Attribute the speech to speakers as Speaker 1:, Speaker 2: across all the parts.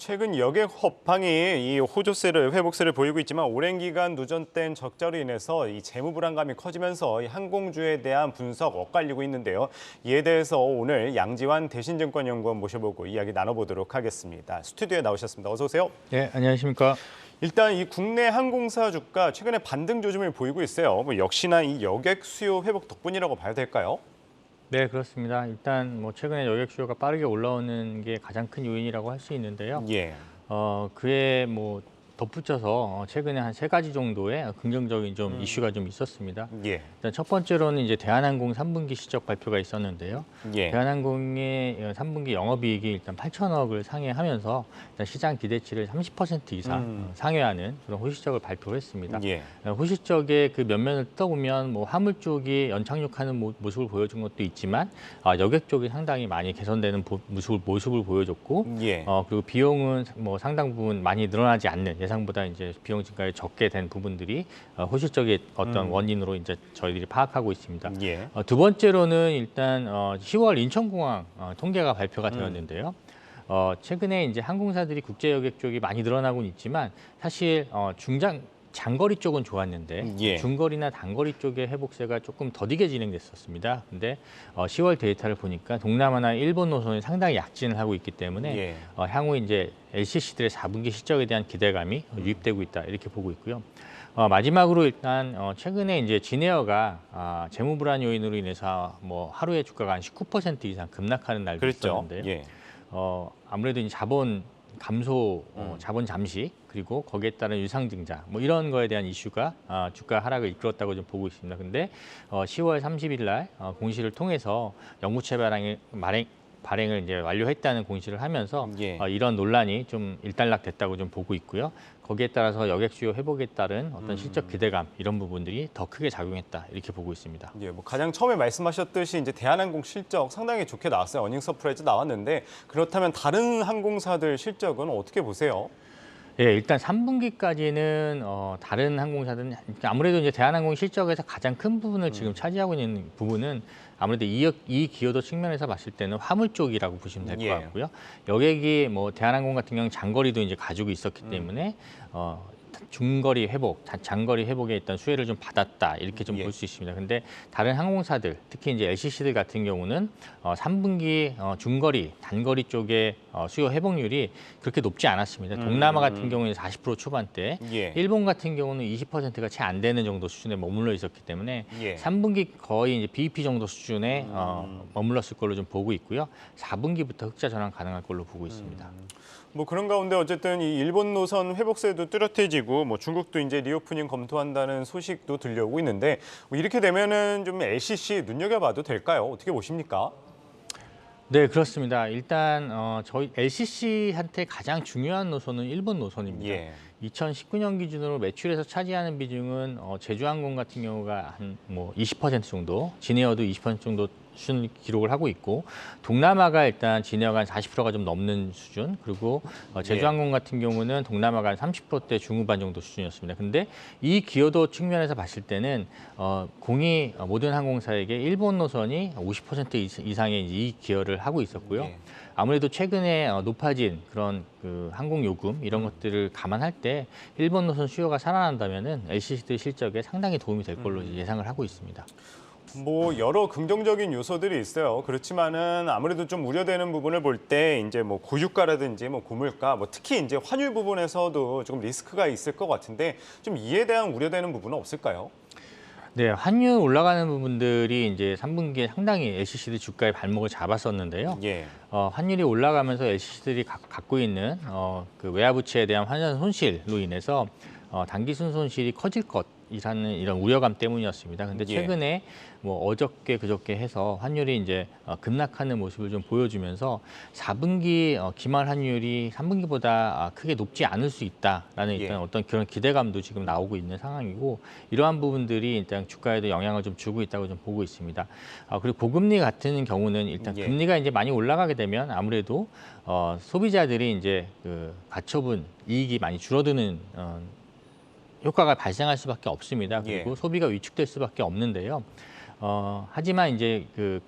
Speaker 1: 최근 여객 업황이 이 호조세를 회복세를 보이고 있지만 오랜 기간 누전된 적자로 인해서 이 재무 불안감이 커지면서 이 항공주에 대한 분석 엇갈리고 있는데요. 이에 대해서 오늘 양지환 대신증권연구원 모셔보고 이야기 나눠보도록 하겠습니다. 스튜디오에 나오셨습니다. 어서 오세요.
Speaker 2: 네, 안녕하십니까.
Speaker 1: 일단 이 국내 항공사 주가 최근에 반등 조짐을 보이고 있어요. 역시나 이 여객 수요 회복 덕분이라고 봐야 될까요?
Speaker 2: 네, 그렇습니다. 일단 최근에 여객 수요가 빠르게 올라오는 게 가장 큰 요인이라고 할 수 있는데요.
Speaker 1: 예.
Speaker 2: 그에 덧붙여서 최근에 한 3가지 정도의 긍정적인 좀 이슈가 좀 있었습니다.
Speaker 1: 예.
Speaker 2: 일단 첫 번째로는 이제 대한항공 3분기 실적 발표가 있었는데요.
Speaker 1: 예.
Speaker 2: 대한항공의 3분기 영업이익이 일단 8천억을 상회하면서 일단 시장 기대치를 30% 이상 상회하는 그런 호실적을 발표를 했습니다.
Speaker 1: 예.
Speaker 2: 호실적의 그 면면을 뜯어보면 화물 쪽이 연착륙하는 모습을 보여준 것도 있지만 여객 쪽이 상당히 많이 개선되는 모습을 보여줬고
Speaker 1: 예.
Speaker 2: 그리고 비용은 상당 부분 많이 늘어나지 않는 예상보다 이제 비용 증가가 적게 된 부분들이 호실적인 어떤 원인으로 이제 저희들이 파악하고 있습니다.
Speaker 1: 예.
Speaker 2: 두 번째로는 일단 10월 인천공항 통계가 발표가 되었는데요. 최근에 이제 항공사들이 국제 여객 쪽이 많이 늘어나고는 있지만 사실 장거리 쪽은 좋았는데
Speaker 1: 예.
Speaker 2: 중거리나 단거리 쪽의 회복세가 조금 더디게 진행됐었습니다. 근데 10월 데이터를 보니까 동남아나 일본 노선이 상당히 약진을 하고 있기 때문에
Speaker 1: 예.
Speaker 2: 향후 이제 LCC들의 4분기 실적에 대한 기대감이 유입되고 있다 이렇게 보고 있고요. 마지막으로 일단 최근에 이제 진에어가 재무 불안 요인으로 인해서 하루에 주가가 한 19% 이상 급락하는 날도
Speaker 1: 그랬죠.
Speaker 2: 있었는데요.
Speaker 1: 예.
Speaker 2: 아무래도 이제 자본 감소, 자본 잠식 그리고 거기에 따른 유상증자 이런 거에 대한 이슈가 주가 하락을 이끌었다고 좀 보고 있습니다. 근데 10월 30일 날 공시를 통해서 영구채 발행을 이제 완료했다는 공시를 하면서
Speaker 1: 예.
Speaker 2: 이런 논란이 좀 일단락됐다고 좀 보고 있고요. 거기에 따라서 여객 수요 회복에 따른 어떤 실적 기대감 이런 부분들이 더 크게 작용했다 이렇게 보고 있습니다.
Speaker 1: 예, 가장 처음에 말씀하셨듯이 이제 대한항공 실적 상당히 좋게 나왔어요. 어닝 서프라이즈 나왔는데 그렇다면 다른 항공사들 실적은 어떻게 보세요?
Speaker 2: 예, 일단 3분기까지는 다른 항공사들은 아무래도 이제 대한항공 실적에서 가장 큰 부분을 지금 차지하고 있는 부분은 아무래도 이익 기여도 측면에서 봤을 때는 화물 쪽이라고 보시면 될 것
Speaker 1: 예.
Speaker 2: 같고요. 여객이 대한항공 같은 경우는 장거리도 이제 가지고 있었기 때문에 중거리 회복, 장거리 회복에 일단 수혜를 좀 받았다 이렇게 좀 볼 수 있습니다. 근데 다른 항공사들, 특히 이제 LCC들 같은 경우는 3분기 중거리, 단거리 쪽의 수요 회복률이 그렇게 높지 않았습니다. 동남아 같은 경우는 40% 초반대,
Speaker 1: 예.
Speaker 2: 일본 같은 경우는 20%가 채 안 되는 정도 수준에 머물러 있었기 때문에
Speaker 1: 예.
Speaker 2: 3분기 거의 이제 BEP 정도 수준에 머물렀을 걸로 좀 보고 있고요. 4분기부터 흑자 전환 가능할 걸로 보고 있습니다.
Speaker 1: 그런 가운데 어쨌든 이 일본 노선 회복세도 뚜렷해지고 중국도 이제 리오프닝 검토한다는 소식도 들려오고 있는데 이렇게 되면은 좀 LCC 눈여겨봐도 될까요? 어떻게 보십니까?
Speaker 2: 네, 그렇습니다. 일단 저희 LCC한테 가장 중요한 노선은 일본 노선입니다.
Speaker 1: 예.
Speaker 2: 2019년 기준으로 매출에서 차지하는 비중은 제주항공 같은 경우가 한 20% 정도, 진에어도 20% 정도 수준 기록을 하고 있고 동남아가 일단 진에어가 한 40%가 좀 넘는 수준 그리고 제주항공 같은 경우는 동남아가 한 30%대 중후반 정도 수준이었습니다. 근데 이 기여도 측면에서 봤을 때는 모든 항공사에게 일본 노선이 50% 이상의 이익 기여를 하고 있었고요.
Speaker 1: 예.
Speaker 2: 아무래도 최근에 높아진 그런 그 항공 요금 이런 것들을 감안할 때 일본 노선 수요가 살아난다면은 LCC들 실적에 상당히 도움이 될 걸로 예상을 하고 있습니다.
Speaker 1: 여러 긍정적인 요소들이 있어요. 그렇지만은 아무래도 좀 우려되는 부분을 볼 때 이제 고유가라든지 고물가, 특히 이제 환율 부분에서도 조금 리스크가 있을 것 같은데 좀 이에 대한 우려되는 부분은 없을까요?
Speaker 2: 네, 환율 올라가는 부분들이 이제 3분기에 상당히 LCC들 주가의 발목을 잡았었는데요.
Speaker 1: 예.
Speaker 2: 환율이 올라가면서 LCC들이 갖고 있는 그 외화부채에 대한 환전 손실로 인해서 단기 순손실이 커질 것이라는 이런 우려감 때문이었습니다. 근데
Speaker 1: 예.
Speaker 2: 최근에 어저께 그저께 해서 환율이 이제 급락하는 모습을 좀 보여주면서 4분기 기말 환율이 3분기보다 크게 높지 않을 수 있다라는 일단 어떤 그런 기대감도 지금 나오고 있는 상황이고 이러한 부분들이 일단 주가에도 영향을 좀 주고 있다고 좀 보고 있습니다. 그리고 고금리 같은 경우는 일단 금리가 이제 많이 올라가게 되면 아무래도 소비자들이 이제 그 가처분 이익이 많이 줄어드는 효과가 발생할 수밖에 없습니다. 그리고 소비가 위축될 수밖에 없는데요. 하지만 이제 그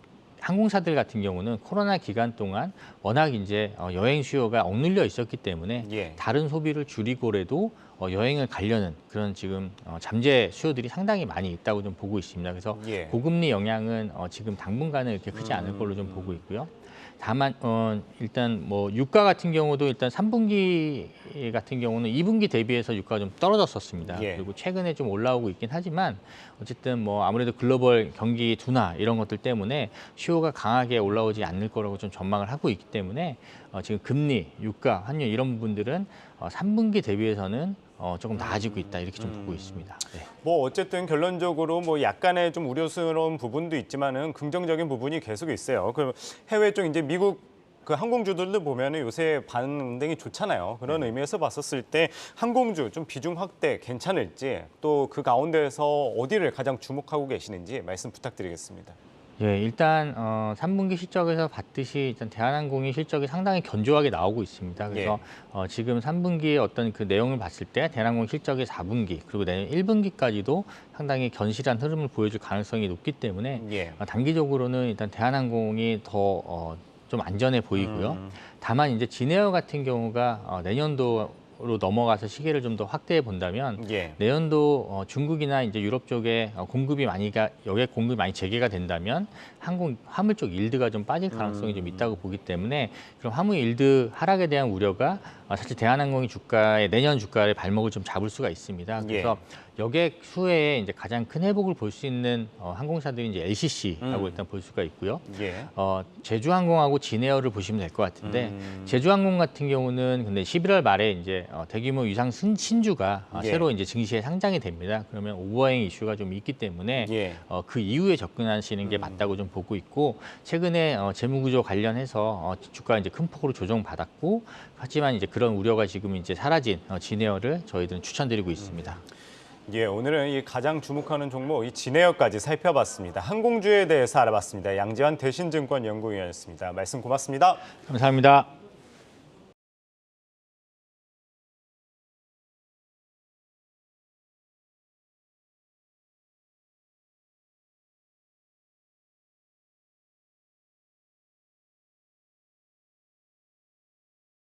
Speaker 2: 항공사들 같은 경우는 코로나 기간 동안 워낙 이제 여행 수요가 억눌려 있었기 때문에
Speaker 1: 예.
Speaker 2: 다른 소비를 줄이고라도 여행을 가려는 그런 지금 잠재 수요들이 상당히 많이 있다고 좀 보고 있습니다. 그래서
Speaker 1: 예.
Speaker 2: 고금리 영향은 지금 당분간은 이렇게 크지 않을 걸로 좀 보고 있고요. 다만 일단 뭐 유가 같은 경우도 일단 3분기 같은 경우는 2분기 대비해서 유가가 좀 떨어졌었습니다.
Speaker 1: 예.
Speaker 2: 그리고 최근에 좀 올라오고 있긴 하지만 어쨌든 뭐 아무래도 글로벌 경기 둔화 이런 것들 때문에 수요가 강하게 올라오지 않을 거라고 좀 전망을 하고 있기 때문에 지금 금리, 유가, 환율 이런 부분들은 3분기 대비해서는 조금 나아지고 있다 이렇게 좀 보고 있습니다. 네.
Speaker 1: 뭐 어쨌든 결론적으로 뭐 약간의 좀 우려스러운 부분도 있지만은 긍정적인 부분이 계속 있어요. 그 해외 쪽 이제 미국 그 항공주들도 보면은 요새 반응이 좋잖아요. 그런 의미에서 봤었을 때 항공주 좀 비중 확대 괜찮을지 또 그 가운데서 어디를 가장 주목하고 계시는지 말씀 부탁드리겠습니다.
Speaker 2: 예, 일단 3분기 실적에서 봤듯이 일단 대한항공이 실적이 상당히 견조하게 나오고 있습니다. 그래서 지금 3분기의 어떤 그 내용을 봤을 때 대한항공 실적이 4분기 그리고 내년 1분기까지도 상당히 견실한 흐름을 보여줄 가능성이 높기 때문에
Speaker 1: 예.
Speaker 2: 단기적으로는 일단 대한항공이 더 좀 안전해 보이고요. 다만 이제 진에어 같은 경우가 내년도로 넘어가서 시기를 좀 더 확대해 본다면
Speaker 1: 예.
Speaker 2: 내년도 중국이나 이제 유럽 쪽에 여객 공급이 많이 재개가 된다면 화물 쪽 일드가 좀 빠질 가능성이 좀 있다고 보기 때문에 그럼 화물 일드 하락에 대한 우려가 사실 대한항공의 내년 주가의 발목을 좀 잡을 수가 있습니다. 그래서 여객 수혜에 이제 가장 큰 회복을 볼 수 있는 항공사들이 이제 LCC라고 일단 볼 수가 있고요.
Speaker 1: 예.
Speaker 2: 제주항공하고 진에어를 보시면 될 것 같은데 제주항공 같은 경우는 근데 11월 말에 이제 대규모 위상 신주가
Speaker 1: 예.
Speaker 2: 새로 이제 증시에 상장이 됩니다. 그러면 오버행 이슈가 좀 있기 때문에
Speaker 1: 예.
Speaker 2: 그 이후에 접근하시는 게 맞다고 좀 보고 있고 최근에 재무구조 관련해서 주가 이제 큰 폭으로 조정받았고 하지만 이제 그런 우려가 지금 이제 사라진 진에어를 저희들은 추천드리고 있습니다.
Speaker 1: 예, 오늘은 이 가장 주목하는 종목 이 진에어까지 살펴봤습니다. 항공주에 대해서 알아봤습니다. 양지환 대신증권 연구위원이었습니다. 말씀 고맙습니다.
Speaker 2: 감사합니다.